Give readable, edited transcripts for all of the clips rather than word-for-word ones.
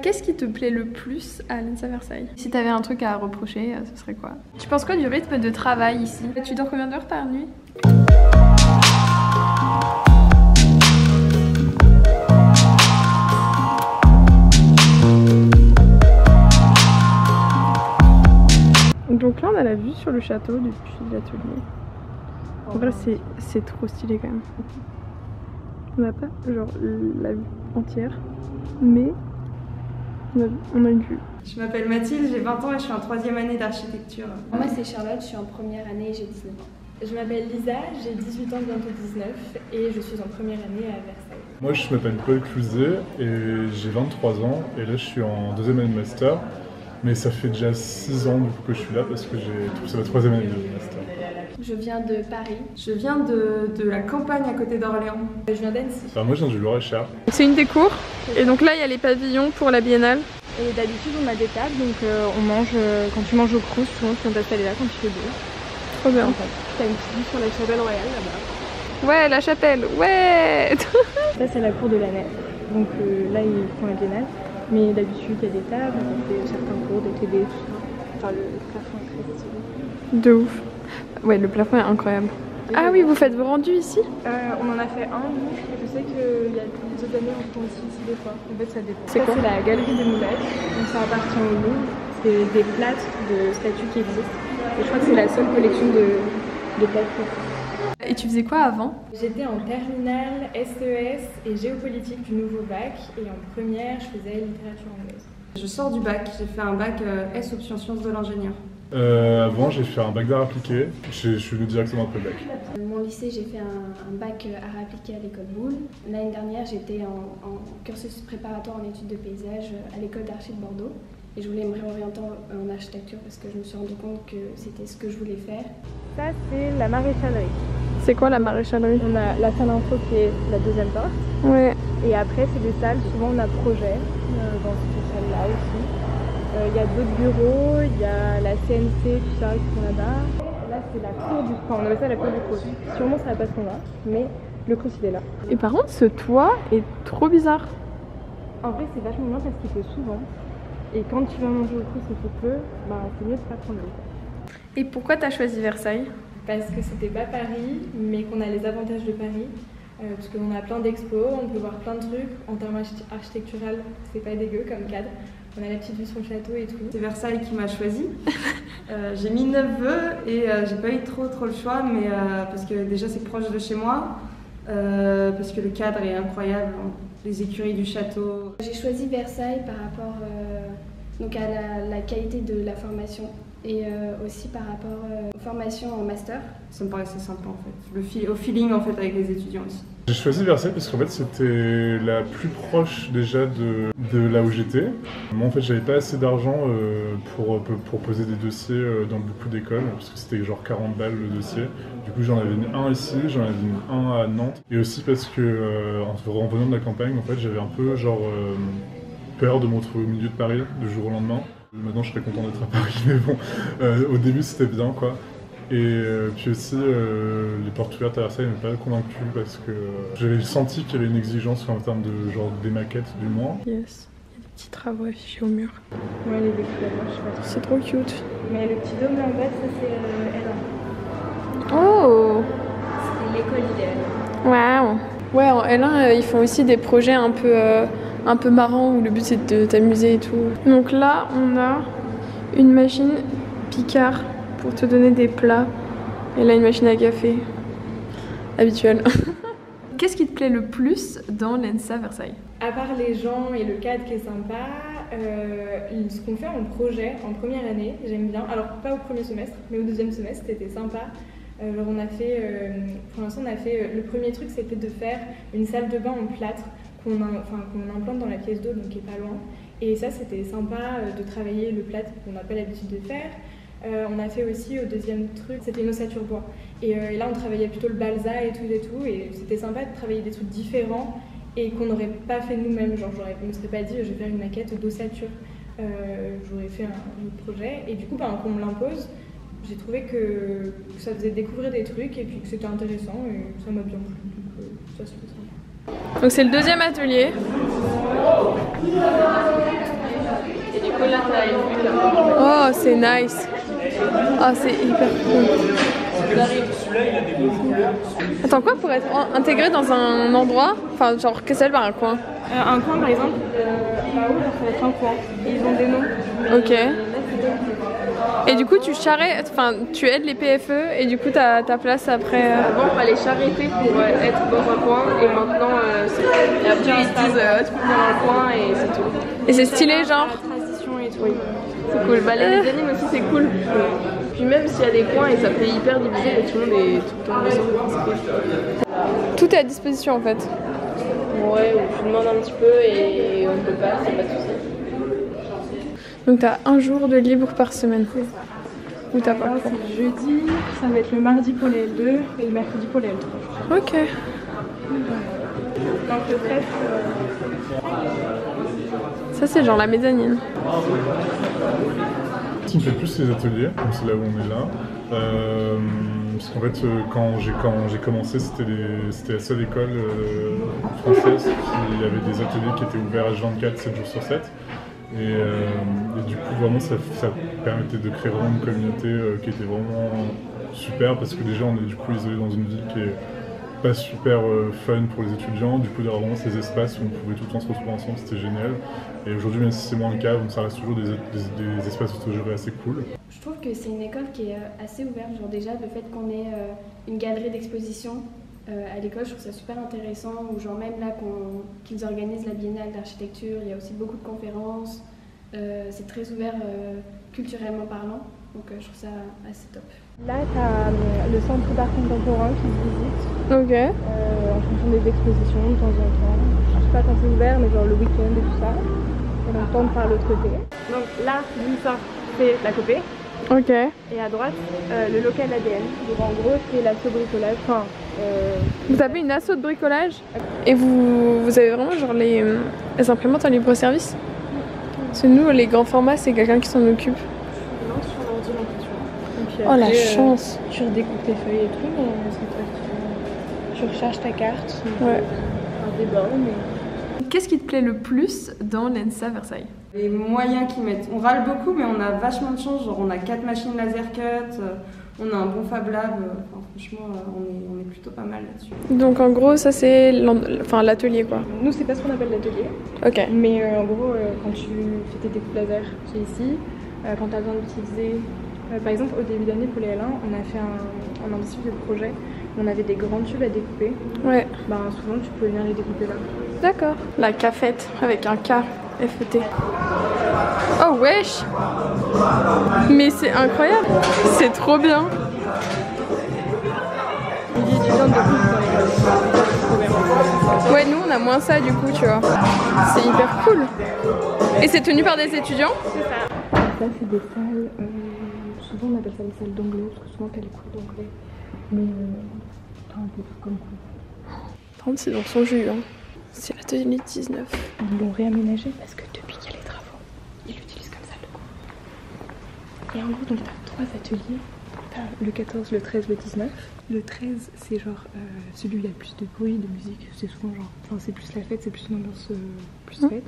Qu'est-ce qui te plaît le plus à l'ENSA Versailles? Si t'avais un truc à reprocher, ce serait quoi? Tu penses quoi du rythme de travail ici? Tu dors combien d'heures par nuit? Donc là on a la vue sur le château depuis l'atelier. En vrai c'est trop stylé quand même. On n'a pas genre la vue entière, mais on a une vue. Je m'appelle Mathilde, j'ai 20 ans et je suis en 3e année d'architecture. Moi c'est Charlotte, je suis en première année et j'ai 19 ans. Je m'appelle Lisa, j'ai 18 ans, bientôt 19 et je suis en première année à Versailles. Moi je m'appelle Paul Clouzet et j'ai 23 ans et là je suis en 2e année de master. Mais ça fait déjà 6 ans du coup que je suis là parce que c'est ma 3e année de master. Je viens de Paris. Je viens de la campagne à côté d'Orléans. Je viens d'Annecy. Enfin, moi je viens du Loir-et-Cher. C'est une des cours et donc là il y a les pavillons pour la biennale. Et d'habitude on a des tables donc on mange, quand tu manges au Crous, souvent tu viens t'installer là quand tu fais beau. Trop bien. T'as une petite vue sur la chapelle royale là-bas. Ouais, la chapelle, ouais. Ça c'est la cour de la nef, donc là ils font la biennale. Mais d'habitude il y a des tables, on fait certains cours, des TD, tout ça. Enfin le plafond est très stylé. De ouf. Ouais, le plafond est incroyable. Ah oui, vous faites vos rendus ici? On en a fait un, nous. Je sais qu'il y a des autres années, on fait aussi ici des fois. En fait, ça dépend. C'est quoi? C'est la galerie des moulages. Donc, ça appartient au Louvre. C'est des plâtres de statues qui existent. Et je crois que c'est la seule collection de plâtres. Et tu faisais quoi avant? J'étais en terminale, SES et géopolitique du nouveau bac. Et en première, je faisais littérature anglaise. Je sors du bac, j'ai fait un bac S option sciences de l'ingénieur. Avant j'ai fait un bac d'art appliqué, je suis venu directement après le bac. Mon lycée, j'ai fait un bac art appliqué à l'école Boulle. L'année dernière, j'étais en cursus préparatoire en études de paysage à l'école d'archi de Bordeaux. Et je voulais me réorienter en architecture parce que je me suis rendu compte que c'était ce que je voulais faire. Ça, c'est la maréchalerie. C'est quoi la maréchalerie? On a la salle info qui est la deuxième porte. Ouais. Et après, c'est des salles, souvent on a projet dans cette salle-là aussi. Il y a d'autres bureaux, il y a la CNC, tout ça, qui sont là-bas. Là, c'est la cour du... Enfin, on appelle ça la cour du Crous. Sûrement, ça va pas se convaincre, mais le Crous, il est là. Et par contre, ce toit est trop bizarre. En vrai, c'est vachement bien parce qu'il pleut souvent. Et quand tu vas manger au Crous et qu'il pleut, bah, c'est mieux de pas prendre l'eau. Et pourquoi t'as choisi Versailles? Parce que c'était pas Paris, mais qu'on a les avantages de Paris. Parce qu'on a plein d'expos, on peut voir plein de trucs. En termes architectural, c'est pas dégueu comme cadre. On a la petite vue sur le château et tout. C'est Versailles qui m'a choisi. J'ai mis 9 vœux et j'ai pas eu trop le choix, mais parce que déjà c'est proche de chez moi, parce que le cadre est incroyable, les écuries du château. J'ai choisi Versailles par rapport donc à la qualité de la formation et aussi par rapport aux formations en master. Ça me paraissait sympa en fait, au feeling en fait avec les étudiants aussi. J'ai choisi Versailles parce qu'en fait c'était la plus proche déjà de là où j'étais. Moi en fait j'avais pas assez d'argent pour poser des dossiers dans beaucoup d'écoles parce que c'était genre 40 balles le dossier. Du coup j'en avais mis un ici, j'en avais mis un à Nantes. Et aussi parce que en venant de la campagne en fait j'avais un peu genre peur de me retrouver au milieu de Paris du jour au lendemain. Maintenant je serais content d'être à Paris mais bon au début c'était bien quoi. Et puis aussi, les portes ouvertes à Versailles ne m'ont pas convaincu parce que j'avais senti qu'il y avait une exigence en termes de genre des maquettes du moins. Yes, il y a des petits travaux affichés au mur. Ouais, les véhicules là-bas, je sais pas trop. C'est trop cute. Mais le petit dôme là en bas, ça c'est L1. Oh! C'est l'école idéale. Waouh! Ouais, en L1, ils font aussi des projets un peu marrants où le but c'est de t'amuser et tout. Donc là, on a une machine Picard pour te donner des plats. Et là, une machine à café. Habituelle. Qu'est-ce qui te plaît le plus dans l'ENSA Versailles? À part les gens et le cadre qui est sympa, ce qu'on fait en projet, en première année, j'aime bien. Alors, pas au premier semestre, mais au deuxième semestre, c'était sympa. Genre on a fait, pour l'instant, on a fait, le premier truc, c'était de faire une salle de bain en plâtre qu'on implante dans la pièce d'eau, donc qui est pas loin. Et ça, c'était sympa de travailler le plâtre qu'on n'a pas l'habitude de faire. On a fait aussi au deuxième truc, c'était une ossature bois. Et là, on travaillait plutôt le balsa et tout. Et c'était sympa de travailler des trucs différents et qu'on n'aurait pas fait nous-mêmes. Genre, je ne me serais pas dit, je vais faire une maquette d'ossature. J'aurais fait un autre projet. Et du coup, qu'on me l'impose, j'ai trouvé que ça faisait découvrir des trucs et puis que c'était intéressant et ça m'a bien plu. Donc, ça, c'était sympa. Donc c'est le deuxième atelier. Et du coup là t'as une vue là. Oh c'est nice. Oh c'est hyper cool. Attends quoi pour être intégré dans un endroit, enfin genre que ça par un coin? Un coin par exemple, là-haut ça va être un coin. Et ils ont des noms. Ok. Et du coup tu charrettes, enfin tu aides les PFE et du coup t'as ta place après. Avant, il fallait charreter pour être dans un coin et maintenant, et après ils te disent tu peux venir dans le coin et c'est tout. Et c'est stylé genre. Transition et tout. Oui. C'est cool. Bah, les animes aussi, c'est cool. Puis même s'il y a des coins et ça fait hyper divisé, et tout le monde est tout le temps ensemble. C'est cool. Tout est à disposition en fait. Ouais, ou tu demandes un petit peu et on peut pas, c'est pas de soucis. Donc t'as un jour de libre par semaine. C'est ça. Ou t'as pas Là, le cours. c'est le jeudi, ça va être le mardi pour les L2 et le mercredi pour les L3. Ok. Donc le 13, Ça c'est genre la mezzanine. Ce qui me fait plus ces ateliers, comme c'est là où on est là. Parce qu'en fait, quand j'ai commencé, c'était la seule école française qui avait des ateliers qui étaient ouverts H24, 7 jours sur 7. Et du coup, vraiment, ça permettait de créer vraiment une communauté qui était vraiment super, parce que déjà, on est du coup isolé dans une ville qui est pas super fun pour les étudiants. Du coup, d'avoir vraiment ces espaces où on pouvait tout le temps se retrouver ensemble, c'était génial. Et aujourd'hui, même si c'est moins le cas, ça reste toujours des espaces autogérés assez cool. Je trouve que c'est une école qui est assez ouverte. Genre déjà, le fait qu'on ait une galerie d'exposition à l'école, je trouve ça super intéressant. Ou genre même là qu'ils organisent la biennale d'architecture, il y a aussi beaucoup de conférences. C'est très ouvert culturellement parlant. Donc je trouve ça assez top. là, tu as le centre d'art contemporain qui se visite Ok. en fonction des expositions de temps en temps. Je sais pas quand c'est ouvert, mais genre le week-end et tout ça. Et on tombe par l'autre côté. Donc là, lui, ça, c'est la copée. Ok. Et à droite, le local ADN. Donc en gros, c'est l'asso bricolage. Enfin, Vous avez une asso de bricolage et vous avez vraiment genre les imprimantes en libre service? Parce que nous, les grands formats, c'est quelqu'un qui s'en occupe. non, sur l'ordi l'impression. Oh la chance! Tu redécoupes tes feuilles et tout, mais c'est toi qui... Tu recharges ta carte. Ouais. Un débat, mais... Qu'est-ce qui te plaît le plus dans l'ENSA Versailles? Les moyens qu'ils mettent. On râle beaucoup, mais on a vachement de chance. Genre, on a 4 machines laser cut, on a un bon Fab Lab. Enfin, franchement, on est plutôt pas mal là-dessus. Donc en gros, ça c'est l'atelier quoi. Nous, c'est pas ce qu'on appelle l'atelier. Ok. Mais en gros, quand tu fais tes découpes laser, c'est ici. Quand tu as besoin d'utiliser... par exemple, au début d'année, pour les L1, on a fait un ambitieux projet. On avait des grands tubes à découper. Ouais. Ben, souvent, tu peux venir les découper là. D'accord. La cafette avec un K, F-E-T. Oh wesh! Mais c'est incroyable! C'est trop bien! Il y a étudiants de découpe dans les Ouais, nous on a moins ça du coup, tu vois. C'est hyper cool! Et c'est tenu par des étudiants? C'est ça. Ça, c'est des salles... souvent, on appelle ça des salles d'anglais, parce que souvent, t'as les cours d'anglais. Mais t'as un peu tout comme cours. Par contre, c'est dans son jus, hein. C'est l'atelier 19. Ils l'ont réaménagé parce que depuis qu'il y a les travaux, ils l'utilisent comme salle de cours. Et en gros, donc t'as 3 ateliers. T'as le 14, le 13, le 19. Le 13, c'est genre celui où il y a le plus de bruit, de musique. C'est souvent genre, enfin c'est plus la fête, c'est plus une ambiance plus fête.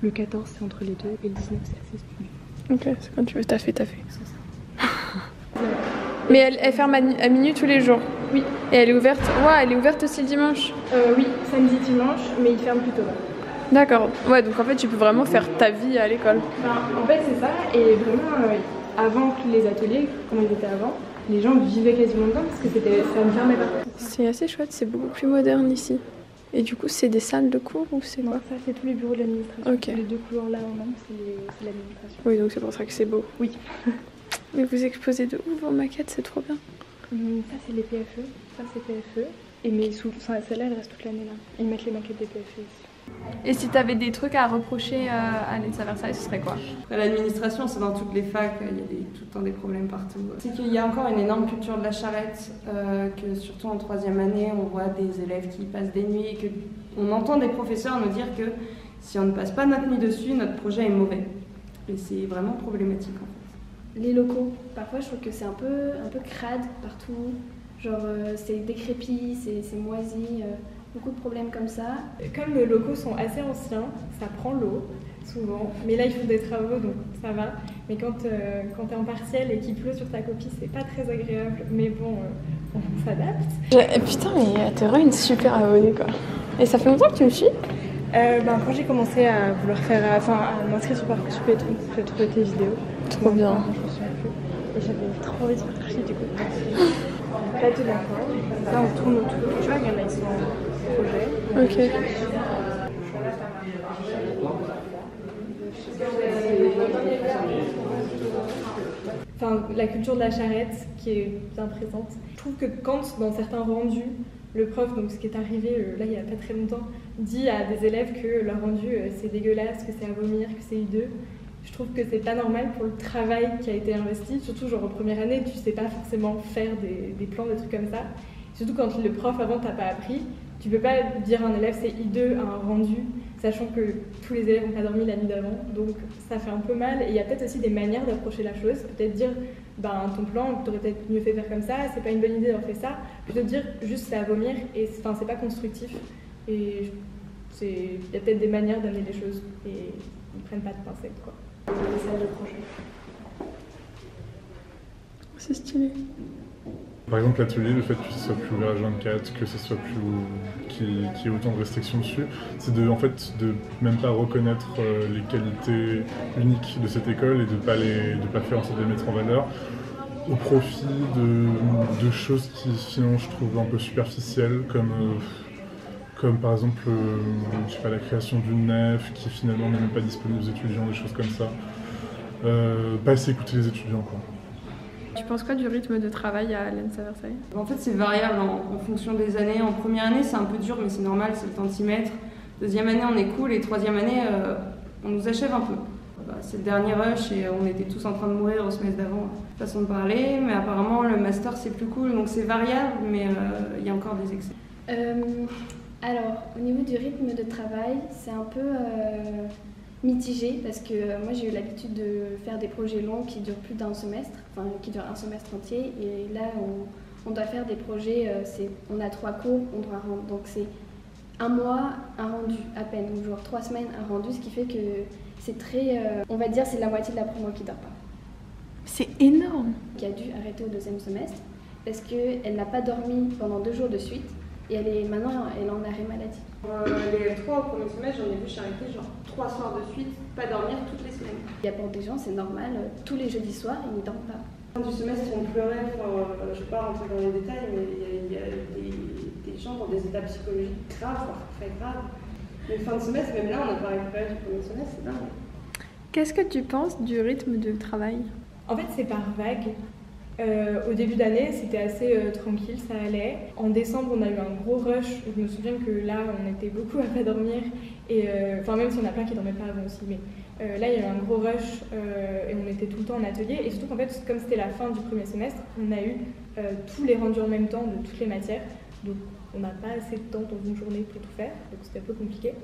Le 14, c'est entre les deux. Et le 19, c'est assez studieux. Ok, c'est quand tu veux taffer. Mais elle ferme à minuit tous les jours. Oui. Et elle est ouverte. Ouais, elle est ouverte aussi le dimanche. Oui, samedi, dimanche, mais ils ferment plus tôt. D'accord. Ouais, donc en fait, tu peux vraiment faire ta vie à l'école. En fait, c'est ça. Et vraiment, avant que les ateliers, comme ils étaient avant, les gens vivaient quasiment dedans parce que ça ne fermait pas. C'est assez chouette, c'est beaucoup plus moderne ici. Et du coup, c'est des salles de cours ou c'est quoi? Non, ça, c'est tous les bureaux de l'administration. Ok. Les 2 couloirs là en même, c'est l'administration. Oui, donc c'est pour ça que c'est beau. Oui. Mais vous exposez de ouf vos maquettes, c'est trop bien. Ça, c'est les PFE. Ça, c'est PFE. Mais celle-là, elle reste toute l'année là. Ils mettent les maquettes des PFE ici. Et si t'avais des trucs à reprocher à l'ENSA Versailles, ce serait quoi? Après, l'administration, c'est dans toutes les facs, il y a tout le temps des problèmes partout. C'est qu'il y a encore une énorme culture de la charrette, que surtout en 3e année, on voit des élèves qui passent des nuits et qu'on entend des professeurs nous dire que si on ne passe pas notre nuit dessus, notre projet est mauvais. Et c'est vraiment problématique en fait. Les locaux, parfois je trouve que c'est un peu crade partout. Genre c'est décrépit, c'est moisi. beaucoup de problèmes comme ça. Comme nos locaux sont assez anciens, ça prend l'eau souvent, mais là ils font des travaux donc ça va. Mais quand t'es en partiel et qu'il pleut sur ta copie, c'est pas très agréable, mais bon, on s'adapte. Putain, mais t'es vraiment une super abonnée quoi. Et ça fait longtemps que tu me suis? Quand j'ai commencé à vouloir à m'inscrire sur Parcoursup et tout, j'ai trouvé tes vidéos. Trop bien. Je me souviens plus. Et j'avais trop envie de faire archi du coup. Là tout d'accord. Là on tourne autour. Tu vois, il y en a, ils sont en projet. Ok. Enfin, la culture de la charrette qui est bien présente. Je trouve que quand dans certains rendus, le prof, donc ce qui est arrivé là il n'y a pas très longtemps, dit à des élèves que leur rendu c'est dégueulasse, que c'est à vomir, que c'est hideux. Je trouve que c'est pas normal pour le travail qui a été investi, surtout genre en première année, tu sais pas forcément faire des plans, des trucs comme ça. Surtout quand le prof avant t'a pas appris, tu peux pas dire à un élève c'est hideux à un rendu, sachant que tous les élèves n'ont pas dormi la nuit d'avant, donc ça fait un peu mal. Et il y a peut-être aussi des manières d'approcher la chose, peut-être dire ton plan, tu aurais peut-être mieux fait faire comme ça, c'est pas une bonne idée d'avoir fait ça, plutôt dire juste c'est à vomir, et c'est pas constructif. Et il y a peut-être des manières d'amener les choses, et ils prennent pas de pincettes quoi. Des salles de projet. C'est stylé. Par exemple, l'atelier, le fait que ce soit plus ouvert à 24, que ce soit qu'il y ait autant de restrictions dessus, c'est de même pas reconnaître les qualités uniques de cette école et de pas faire en sorte de les mettre en valeur au profit de choses qui, sinon, je trouve un peu superficielles, comme par exemple, je sais pas, la création d'une nef qui finalement n'est même pas disponible aux étudiants, des choses comme ça. Pas assez écouter les étudiants, quoi. Tu penses quoi du rythme de travail à l'ENSA Versailles? En fait, c'est variable en fonction des années. En première année, c'est un peu dur, mais c'est normal, c'est le temps de s'y mettre. Deuxième année, on est cool, et troisième année, on nous achève un peu. C'est le dernier rush et on était tous en train de mourir au semestre d'avant, façon de parler, mais apparemment le master c'est plus cool, donc c'est variable, mais il y a encore des excès. Alors, au niveau du rythme de travail, c'est un peu mitigé parce que moi j'ai eu l'habitude de faire des projets longs qui durent plus d'un semestre, enfin qui durent un semestre entier, et là on doit faire des projets, on a 3 cours, on doit rendre, donc c'est un mois, un rendu à peine, ou genre 3 semaines, un rendu, ce qui fait que c'est très, on va dire c'est la moitié de la promo qui dort pas. C'est énorme. Qui a dû arrêter au 2e semestre parce qu'elle n'a pas dormi pendant 2 jours de suite. Et maintenant, elle est en arrêt maladie. Les 3 au premier semestre, j'en ai vu charité genre 3 soirs de suite, pas dormir toutes les semaines. Il y a pour des gens, c'est normal, tous les jeudis soirs, ils ne dorment pas. Du semestre, on pleurait, je ne vais pas rentrer dans les détails, mais il y a des gens qui ont des états psychologiques graves, voire très graves. Mais fin de semestre, même là, on n'a pas récupéré du premier semestre, c'est dingue. Qu'est-ce que tu penses du rythme de travail? En fait, c'est par vague. Au début d'année, c'était assez tranquille, ça allait. En décembre, on a eu un gros rush. Je me souviens que là, on était beaucoup à pas dormir. Et même si on a plein qui dormaient pas avant aussi. Mais là, il y a eu un gros rush et on était tout le temps en atelier. Et surtout qu'en fait, comme c'était la fin du premier semestre, on a eu tous les rendus en même temps de toutes les matières. Donc, on n'a pas assez de temps dans une journée pour tout faire. Donc, c'était un peu compliqué.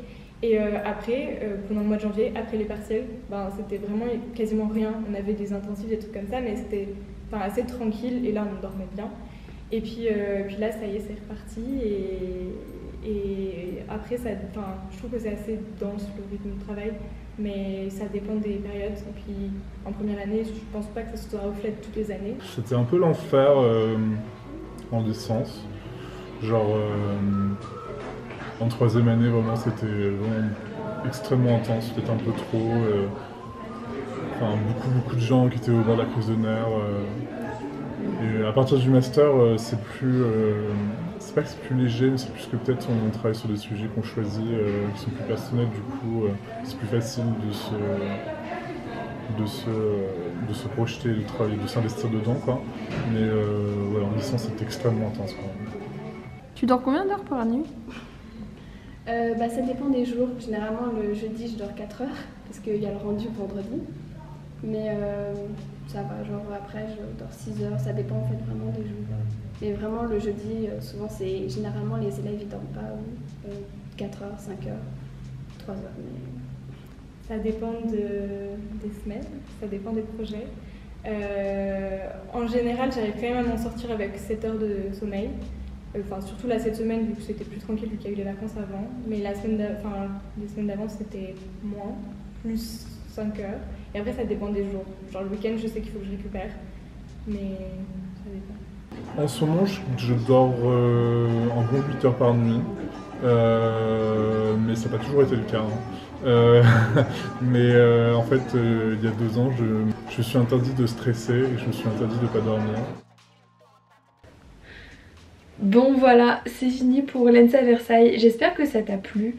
Et après, pendant le mois de janvier, après les partiels, c'était vraiment quasiment rien. On avait des intensifs, des trucs comme ça, mais c'était assez tranquille, et là on dormait bien. Et puis là, ça y est, c'est reparti. Et après, je trouve que c'est assez dense le rythme de travail, mais ça dépend des périodes. Et puis en première année, je pense pas que ça se reflète toutes les années. C'était un peu l'enfer en licence. Genre, en 3e année, vraiment, c'était vraiment extrêmement intense, peut-être un peu trop. Beaucoup de gens qui étaient au bord de la crise de nerfs. Et à partir du master, c'est pas que c'est plus léger, mais c'est plus que peut-être on travaille sur des sujets qu'on choisit, qui sont plus personnels, du coup, c'est plus facile de se projeter, de travailler, de s'investir dedans, quoi. Mais en licence, c'est extrêmement intense, quoi. Tu dors combien d'heures par nuit? Ça dépend des jours. Généralement, le jeudi, je dors 4 heures parce qu'il y a le rendu vendredi. Mais ça va, genre après, je dors 6 heures. Ça dépend en fait vraiment des jours. Mais vraiment, le jeudi, souvent, c'est généralement les élèves ils dorment pas 4 heures, 5 heures, 3 heures. Mais... Ça dépend des semaines, ça dépend des projets. En général, j'arrive quand même à m'en sortir avec 7 heures de sommeil. Enfin, surtout là cette semaine, vu que c'était plus tranquille, vu qu'il y a eu les vacances avant. Mais les semaines d'avant, c'était moins, plus 5 heures. Et après, ça dépend des jours. Genre le week-end, je sais qu'il faut que je récupère, mais ça dépend. En ce moment, je dors environ 8 heures par nuit, mais ça n'a pas toujours été le cas. Mais en fait, il y a 2 ans, je me suis interdit de stresser et je me suis interdit de ne pas dormir. Bon voilà, c'est fini pour l'ENSA Versailles. J'espère que ça t'a plu.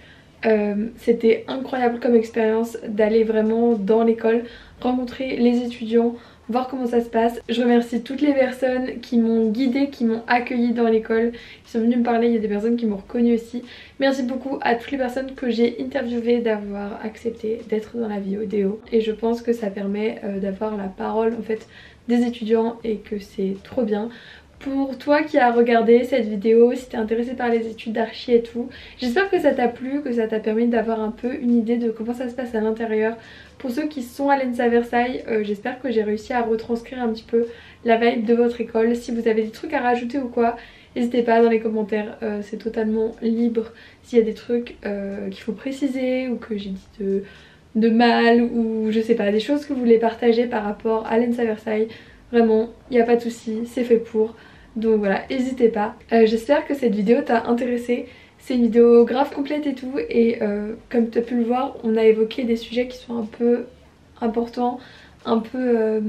C'était incroyable comme expérience d'aller vraiment dans l'école, rencontrer les étudiants, voir comment ça se passe. Je remercie toutes les personnes qui m'ont guidée, qui m'ont accueillie dans l'école, qui sont venues me parler. Il y a des personnes qui m'ont reconnue aussi. Merci beaucoup à toutes les personnes que j'ai interviewées d'avoir accepté d'être dans la vidéo. Et je pense que ça permet d'avoir la parole en fait des étudiants et que c'est trop bien. Pour toi qui as regardé cette vidéo, si t'es intéressé par les études d'archi et tout, j'espère que ça t'a plu, que ça t'a permis d'avoir un peu une idée de comment ça se passe à l'intérieur. Pour ceux qui sont à l'ENSA Versailles, j'espère que j'ai réussi à retranscrire un petit peu la vibe de votre école. Si vous avez des trucs à rajouter ou quoi, n'hésitez pas dans les commentaires, c'est totalement libre. S'il y a des trucs qu'il faut préciser ou que j'ai dit de mal ou je sais pas, des choses que vous voulez partager par rapport à l'ENSA Versailles, vraiment, il n'y a pas de souci, c'est fait pour. Donc voilà, n'hésitez pas. J'espère que cette vidéo t'a intéressé. C'est une vidéo grave complète et tout. Et comme tu as pu le voir, on a évoqué des sujets qui sont un peu importants, un peu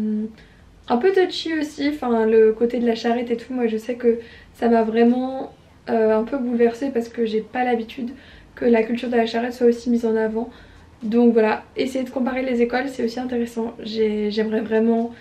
touchy aussi. Enfin, le côté de la charrette et tout, moi je sais que ça m'a vraiment un peu bouleversée parce que j'ai pas l'habitude que la culture de la charrette soit aussi mise en avant. Donc voilà, essayer de comparer les écoles, c'est aussi intéressant. J'aimerais vraiment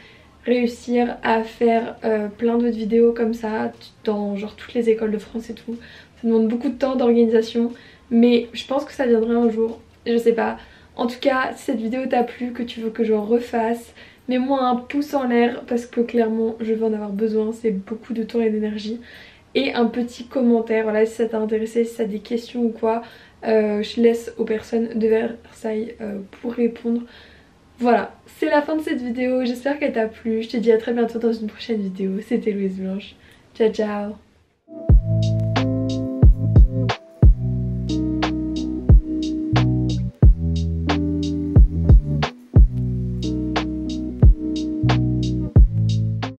réussir à faire plein d'autres vidéos comme ça dans genre toutes les écoles de France et tout. Ça demande beaucoup de temps, d'organisation, mais je pense que ça viendra un jour, je sais pas. En tout cas, si cette vidéo t'a plu, que tu veux que je refasse, mets-moi un pouce en l'air parce que clairement je vais en avoir besoin, c'est beaucoup de temps et d'énergie. Et un petit commentaire, voilà, si ça t'a intéressé, si ça a des questions ou quoi, je laisse aux personnes de Versailles pour répondre. Voilà, c'est la fin de cette vidéo, j'espère qu'elle t'a plu, je te dis à très bientôt dans une prochaine vidéo, c'était Louise Blanche, ciao ciao.